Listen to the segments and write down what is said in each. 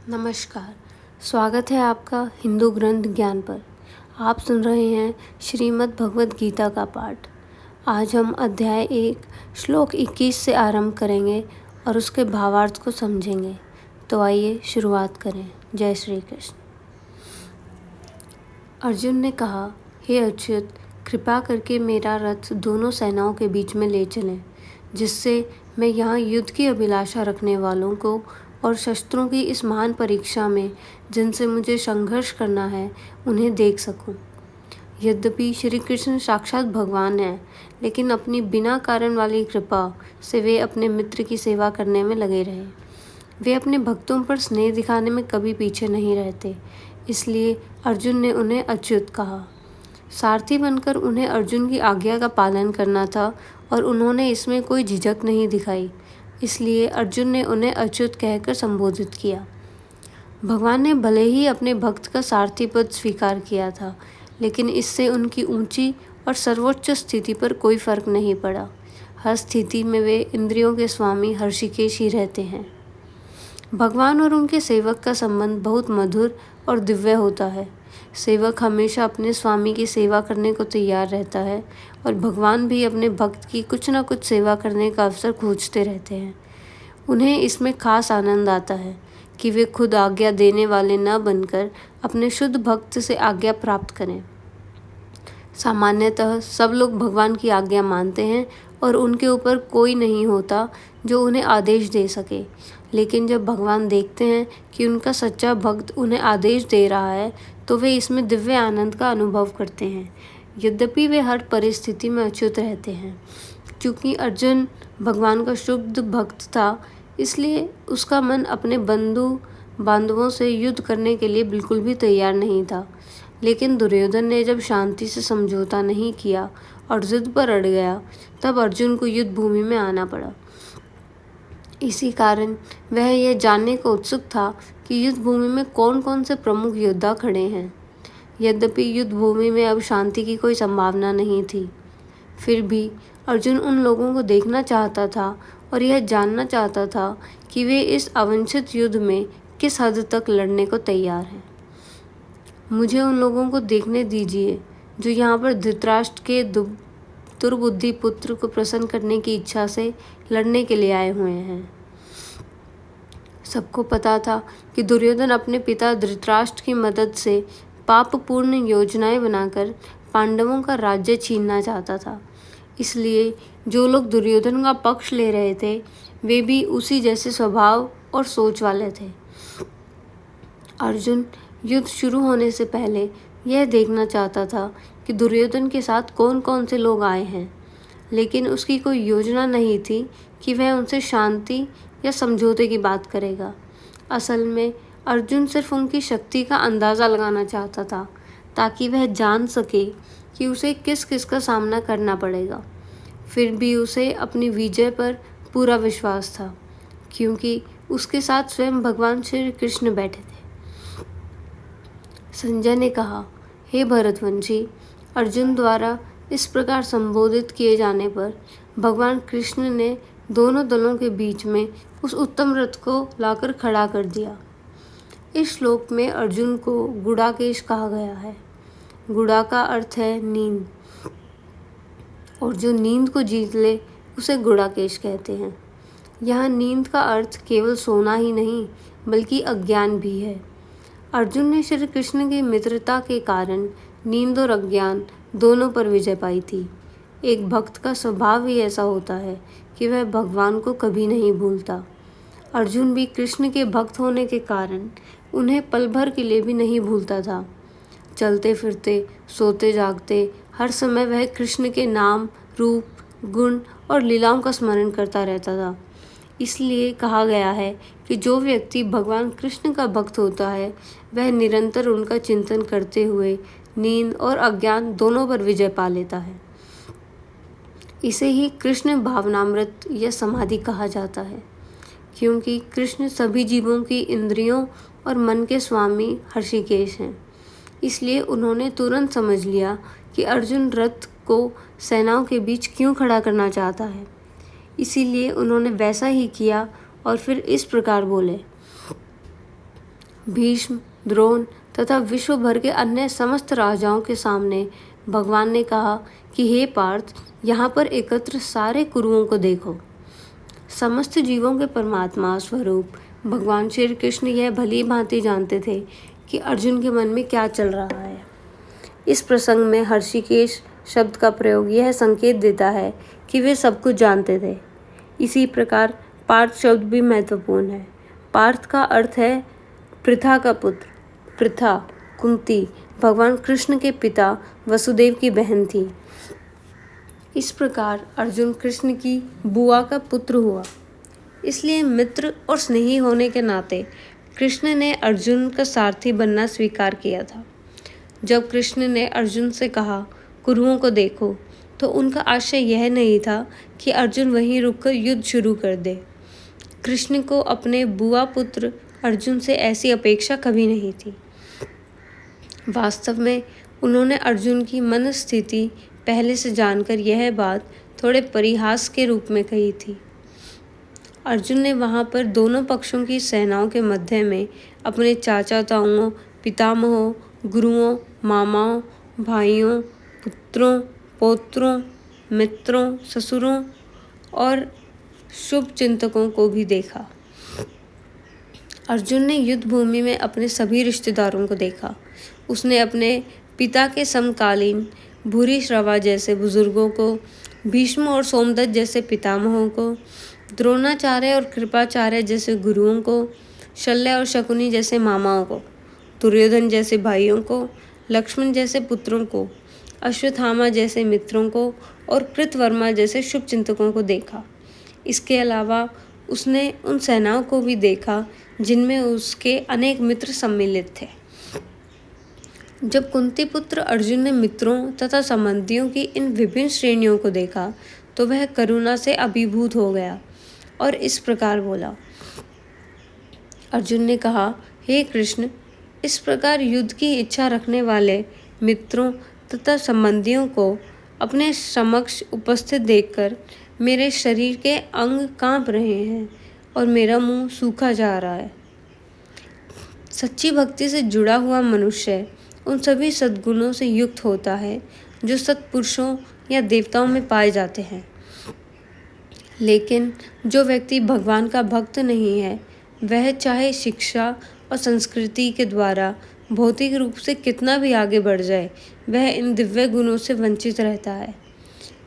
नमस्कार। स्वागत है आपका हिंदू ग्रंथ ज्ञान पर। आप सुन रहे हैं श्रीमद् भगवद गीता का पाठ। आज हम अध्याय 1 श्लोक 21 से आरंभ करेंगे और उसके भावार्थ को समझेंगे। तो आइए शुरुआत करें। जय श्री कृष्ण। अर्जुन ने कहा, हे अच्युत, कृपा करके मेरा रथ दोनों सेनाओं के बीच में ले चलें, जिससे मैं यहाँ युद्ध की अभिलाषा रखने वालों को और शस्त्रों की इस महान परीक्षा में जिनसे मुझे संघर्ष करना है उन्हें देख सकूं। यद्यपि श्री कृष्ण साक्षात भगवान हैं, लेकिन अपनी बिना कारण वाली कृपा से वे अपने मित्र की सेवा करने में लगे रहे। वे अपने भक्तों पर स्नेह दिखाने में कभी पीछे नहीं रहते, इसलिए अर्जुन ने उन्हें अच्युत कहा। सारथी बनकर उन्हें अर्जुन की आज्ञा का पालन करना था और उन्होंने इसमें कोई झिझक नहीं दिखाई, इसलिए अर्जुन ने उन्हें अच्युत कहकर संबोधित किया। भगवान ने भले ही अपने भक्त का सारथी पद स्वीकार किया था, लेकिन इससे उनकी ऊंची और सर्वोच्च स्थिति पर कोई फर्क नहीं पड़ा। हर स्थिति में वे इंद्रियों के स्वामी हर्षिकेश ही रहते हैं। भगवान और उनके सेवक का संबंध बहुत मधुर और दिव्य होता है। सेवक हमेशा अपने स्वामी की सेवा करने को तैयार रहता है और भगवान भी अपने भक्त की कुछ न कुछ सेवा करने का अवसर खोजते रहते हैं। उन्हें इसमें खास आनंद आता है कि वे खुद आज्ञा देने वाले न बनकर अपने शुद्ध भक्त से आज्ञा प्राप्त करें। सामान्यतः सब लोग भगवान की आज्ञा मानते हैं और उनके ऊपर कोई नहीं होता जो उन्हें आदेश दे सके, लेकिन जब भगवान देखते हैं कि उनका सच्चा भक्त उन्हें आदेश दे रहा है तो वे इसमें दिव्य आनंद का अनुभव करते हैं। यद्यपि वे हर परिस्थिति में अच्युत रहते हैं। क्योंकि अर्जुन भगवान का शुद्ध भक्त था, इसलिए उसका मन अपने बांधवों से युद्ध करने के लिए बिल्कुल भी तैयार नहीं था। लेकिन दुर्योधन ने जब शांति से समझौता नहीं किया और जिद पर अड़ गया, तब अर्जुन को युद्ध भूमि में आना पड़ा। इसी कारण वह यह जानने को उत्सुक था कि युद्ध भूमि में कौन कौन से प्रमुख योद्धा खड़े हैं। यद्यपि युद्ध भूमि में अब शांति की कोई संभावना नहीं थी, फिर भी अर्जुन उन लोगों को देखना चाहता था और यह जानना चाहता था कि वे इस अवांछित युद्ध में किस हद तक लड़ने को तैयार हैं। मुझे उन लोगों को देखने दीजिए जो यहाँ पर धृतराष्ट्र के दुर्बुद्धि पुत्र को प्रसन्न करने की इच्छा से लड़ने के लिए आए हुए हैं। सबको पता था कि दुर्योधन अपने पिता धृतराष्ट्र की मदद से पापपूर्ण योजनाएं बनाकर पांडवों का राज्य छीनना चाहता था। इसलिए जो लोग दुर्योधन का पक्ष ले रहे थे, वे भी उसी जैसे स्वभाव और सोच वाले थे। अर्जुन युद्ध शुरू होने से पहले यह देखना चाहता था कि दुर्योधन के साथ कौन कौन से लोग आए हैं, लेकिन उसकी कोई योजना नहीं थी कि वह उनसे शांति या समझौते की बात करेगा। असल में अर्जुन सिर्फ उनकी शक्ति का अंदाज़ा लगाना चाहता था, ताकि वह जान सके कि उसे किस किस का सामना करना पड़ेगा। फिर भी उसे अपनी विजय पर पूरा विश्वास था, क्योंकि उसके साथ स्वयं भगवान श्री कृष्ण बैठे थे। संजय ने कहा, हे भरतवंशी, अर्जुन द्वारा इस प्रकार संबोधित किए जाने पर भगवान कृष्ण ने दोनों दलों के बीच में उस उत्तम रथ को लाकर खड़ा कर दिया। इस श्लोक में अर्जुन को गुडाकेश कहा गया है। गुड़ा का अर्थ है नींद, और जो नींद को जीत ले उसे गुडाकेश कहते हैं। यहाँ नींद का अर्थ केवल सोना ही नहीं, बल्कि अज्ञान भी है। अर्जुन ने श्री कृष्ण की मित्रता के कारण नींद और अज्ञान दोनों पर विजय पाई थी। एक भक्त का स्वभाव ही ऐसा होता है कि वह भगवान को कभी नहीं भूलता। अर्जुन भी कृष्ण के भक्त होने के कारण उन्हें पल भर के लिए भी नहीं भूलता था। चलते फिरते, सोते जागते, हर समय वह कृष्ण के नाम, रूप, गुण और लीलाओं का स्मरण करता रहता था। इसलिए कहा गया है कि जो व्यक्ति भगवान कृष्ण का भक्त होता है, वह निरंतर उनका चिंतन करते हुए नींद और अज्ञान दोनों पर विजय पा लेता है। इसे ही कृष्ण भावनामृत या समाधि कहा जाता है, क्योंकि कृष्ण सभी जीवों की इंद्रियों और मन के स्वामी हर्षिकेश हैं। इसलिए उन्होंने तुरंत समझ लिया कि अर्जुन रथ को सेनाओं के बीच क्यों खड़ा करना चाहता है। इसीलिए उन्होंने वैसा ही किया और फिर इस प्रकार बोले, भीष्म, द्रोण तथा विश्व भर के अन्य समस्त राजाओं के सामने भगवान ने कहा कि हे पार्थ, यहाँ पर एकत्र सारे कुरुओं को देखो। समस्त जीवों के परमात्मा स्वरूप भगवान श्री कृष्ण यह भली भांति जानते थे कि अर्जुन के मन में क्या चल रहा है। इस प्रसंग में हर्षिकेश शब्द का प्रयोग यह संकेत देता है कि वे सब कुछ जानते थे। इसी प्रकार पार्थ शब्द भी महत्वपूर्ण है। पार्थ का अर्थ है पृथा का पुत्र। पृथा कुंती भगवान कृष्ण के पिता वसुदेव की बहन थी। इस प्रकार अर्जुन कृष्ण की बुआ का पुत्र हुआ। इसलिए मित्र और स्नेही होने के नाते कृष्ण ने अर्जुन का सारथी बनना स्वीकार किया था। जब कृष्ण ने अर्जुन से कहा कुरुओं को देखो, तो उनका आशय यह नहीं था कि अर्जुन वहीं रुककर युद्ध शुरू कर दे। कृष्ण को अपने बुआ पुत्र अर्जुन से ऐसी अपेक्षा कभी नहीं थी। वास्तव में उन्होंने अर्जुन की मनस्थिति पहले से जानकर यह बात थोड़े परिहास के रूप में कही थी। अर्जुन ने वहाँ पर दोनों पक्षों की सेनाओं के मध्य में अपने चाचा ताऊओं, पितामहों, गुरुओं, मामाओं, भाइयों, पुत्रों, पौत्रों, मित्रों, ससुरों और शुभ चिंतकों को भी देखा। अर्जुन ने युद्ध भूमि में अपने सभी रिश्तेदारों को देखा। उसने अपने पिता के समकालीन भूरिश्रवा जैसे बुजुर्गों को, भीष्म और सोमदत्त जैसे पितामहों को, द्रोणाचार्य और कृपाचार्य जैसे गुरुओं को, शल्य और शकुनी जैसे मामाओं को, दुर्योधन जैसे भाइयों को, लक्ष्मण जैसे पुत्रों को, अश्वत्थामा जैसे मित्रों को और कृतवर्मा जैसे शुभचिंतकों को देखा। इसके अलावा उसने उन सेनाओं को भी देखा जिनमें उसके अनेक मित्र सम्मिलित थे। जब कुंती पुत्र अर्जुन ने मित्रों तथा संबंधियों की इन विभिन्न श्रेणियों को देखा तो वह करुणा से अभिभूत हो गया और इस प्रकार बोला। अर्जुन ने कहा, हे कृष्ण, इस प्रकार युद्ध की इच्छा रखने वाले मित्रों तथा संबंधियों को अपने समक्ष उपस्थित देखकर मेरे शरीर के अंग कांप रहे हैं और मेरा मुंह सूखा जा रहा है। सच्ची भक्ति से जुड़ा हुआ मनुष्य उन सभी सद्गुणों से युक्त होता है जो सत्पुरुषों या देवताओं में पाए जाते हैं। लेकिन जो व्यक्ति भगवान का भक्त नहीं है, वह चाहे शिक्षा और संस्कृति के द्वारा भौतिक रूप से कितना भी आगे बढ़ जाए, वह इन दिव्य गुणों से वंचित रहता है।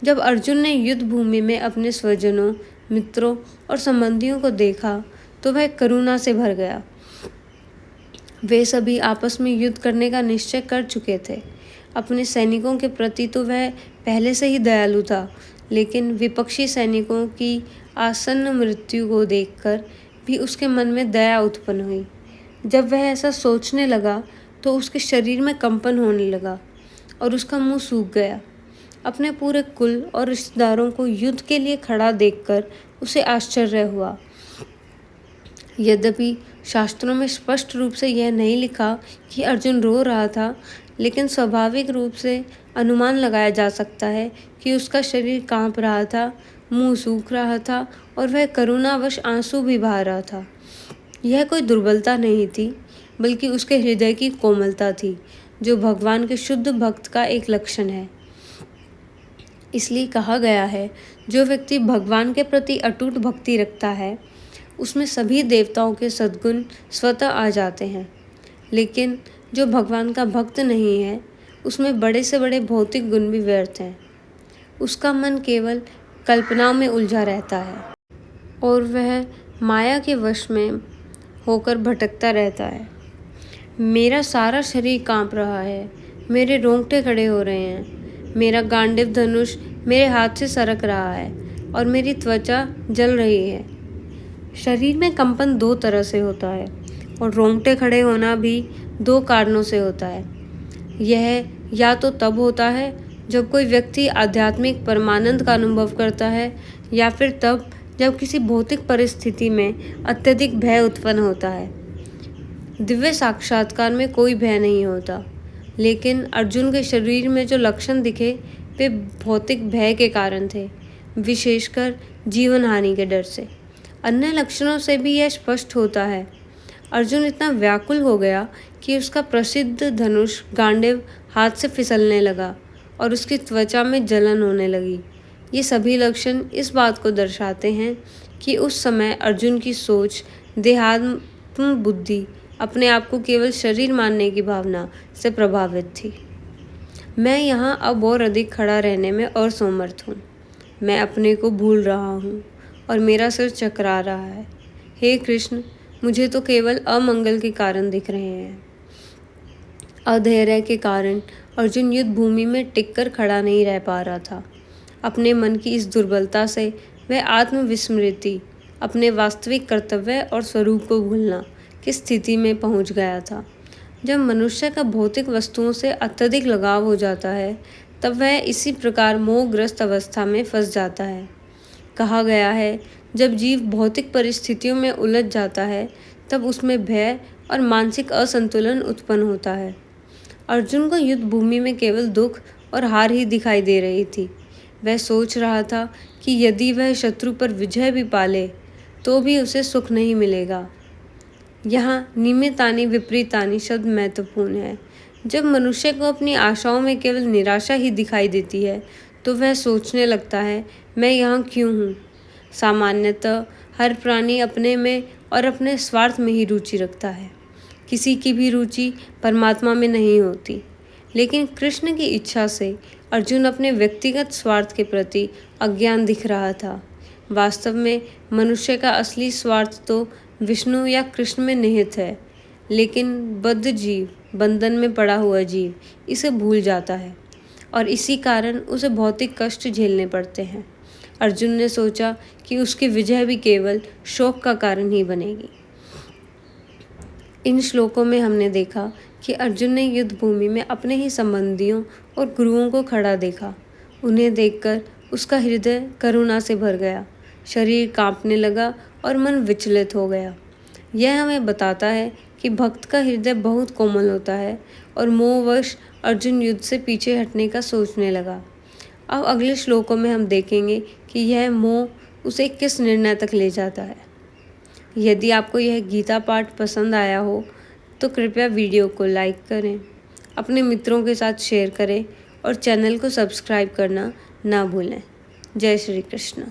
जब अर्जुन ने युद्ध भूमि में अपने स्वजनों, मित्रों और संबंधियों को देखा तो वह करुणा से भर गया। वे सभी आपस में युद्ध करने का निश्चय कर चुके थे। अपने सैनिकों के प्रति तो वह पहले से ही दयालु था, लेकिन विपक्षी सैनिकों की आसन्न मृत्यु को देखकर भी उसके मन में दया उत्पन्न हुई। जब वह ऐसा सोचने लगा तो उसके शरीर में कंपन होने लगा और उसका मुंह सूख गया। अपने पूरे कुल और रिश्तेदारों को युद्ध के लिए खड़ा देखकर उसे आश्चर्य हुआ। यद्यपि शास्त्रों में स्पष्ट रूप से यह नहीं लिखा कि अर्जुन रो रहा था, लेकिन स्वाभाविक रूप से अनुमान लगाया जा सकता है कि उसका शरीर कांप रहा था, मुंह सूख रहा था और वह करुणावश आंसू भी बहा रहा था। यह कोई दुर्बलता नहीं थी, बल्कि उसके हृदय की कोमलता थी, जो भगवान के शुद्ध भक्त का एक लक्षण है। इसलिए कहा गया है, जो व्यक्ति भगवान के प्रति अटूट भक्ति रखता है, उसमें सभी देवताओं के सद्गुण स्वतः आ जाते हैं। लेकिन जो भगवान का भक्त नहीं है, उसमें बड़े से बड़े भौतिक गुण भी व्यर्थ हैं। उसका मन केवल कल्पनाओं में उलझा रहता है और वह माया के वश में होकर भटकता रहता है। मेरा सारा शरीर कांप रहा है, मेरे रोंगटे खड़े हो रहे हैं, मेरा गांडीव धनुष मेरे हाथ से सरक रहा है और मेरी त्वचा जल रही है। शरीर में कंपन दो तरह से होता है और रोंगटे खड़े होना भी दो कारणों से होता है। यह या तो तब होता है जब कोई व्यक्ति आध्यात्मिक परमानंद का अनुभव करता है, या फिर तब जब किसी भौतिक परिस्थिति में अत्यधिक भय उत्पन्न होता है। दिव्य साक्षात्कार में कोई भय नहीं होता, लेकिन अर्जुन के शरीर में जो लक्षण दिखे वे भौतिक भय के कारण थे, विशेषकर जीवन हानि के डर से। अन्य लक्षणों से भी यह स्पष्ट होता है। अर्जुन इतना व्याकुल हो गया कि उसका प्रसिद्ध धनुष गांडीव हाथ से फिसलने लगा और उसकी त्वचा में जलन होने लगी। ये सभी लक्षण इस बात को दर्शाते हैं कि उस समय अर्जुन की सोच, देहात्म बुद्धि, अपने आप को केवल शरीर मानने की भावना से प्रभावित थी। मैं यहाँ अब और अधिक खड़ा रहने में असमर्थ हूँ। मैं अपने को भूल रहा हूँ और मेरा सिर चकरा रहा है। हे कृष्ण, मुझे तो केवल अमंगल के कारण दिख रहे हैं। अधैर्य के कारण अर्जुन युद्ध भूमि में टिककर खड़ा नहीं रह पा रहा था। अपने मन की इस दुर्बलता से वह आत्मविस्मृति, अपने वास्तविक कर्तव्य और स्वरूप को भूलना की स्थिति में पहुंच गया था। जब मनुष्य का भौतिक वस्तुओं से अत्यधिक लगाव हो जाता है, तब वह इसी प्रकार मोहग्रस्त अवस्था में फंस जाता है। कहा गया है, जब जीव भौतिक परिस्थितियों में उलझ जाता है, तब उसमें भय और मानसिक असंतुलन उत्पन्न होता है। अर्जुन को युद्ध भूमि में केवल दुख और हार ही दिखाई दे रही थी। वह सोच रहा था कि यदि वह शत्रु पर विजय भी पाले, तो भी उसे सुख नहीं मिलेगा। यहाँ निमित्तानि विपरीतानि शब्द महत्वपूर्ण है। जब मनुष्य को अपनी आशाओं में केवल निराशा ही दिखाई देती है, तो वह सोचने लगता है, मैं यहाँ क्यों हूँ। सामान्यतः हर प्राणी अपने में और अपने स्वार्थ में ही रुचि रखता है। किसी की भी रुचि परमात्मा में नहीं होती। लेकिन कृष्ण की इच्छा से अर्जुन अपने व्यक्तिगत स्वार्थ के प्रति अज्ञान दिख रहा था। वास्तव में मनुष्य का असली स्वार्थ तो विष्णु या कृष्ण में निहित है, लेकिन बद्ध जीव, बंधन में पड़ा हुआ जीव इसे भूल जाता है और इसी कारण उसे भौतिक कष्ट झेलने पड़ते हैं। अर्जुन ने सोचा कि उसकी विजय भी केवल शोक का कारण ही बनेगी। इन श्लोकों में हमने देखा कि अर्जुन ने युद्ध भूमि में अपने ही संबंधियों और गुरुओं को खड़ा देखा। उन्हें देखकर उसका हृदय करुणा से भर गया, शरीर कांपने लगा और मन विचलित हो गया। यह हमें बताता है कि भक्त का हृदय बहुत कोमल होता है और मोहवश अर्जुन युद्ध से पीछे हटने का सोचने लगा। अब अगले श्लोकों में हम देखेंगे कि यह मोह उसे किस निर्णय तक ले जाता है। यदि आपको यह गीता पाठ पसंद आया हो तो कृपया वीडियो को लाइक करें, अपने मित्रों के साथ शेयर करें और चैनल को सब्सक्राइब करना ना भूलें। जय श्री कृष्ण।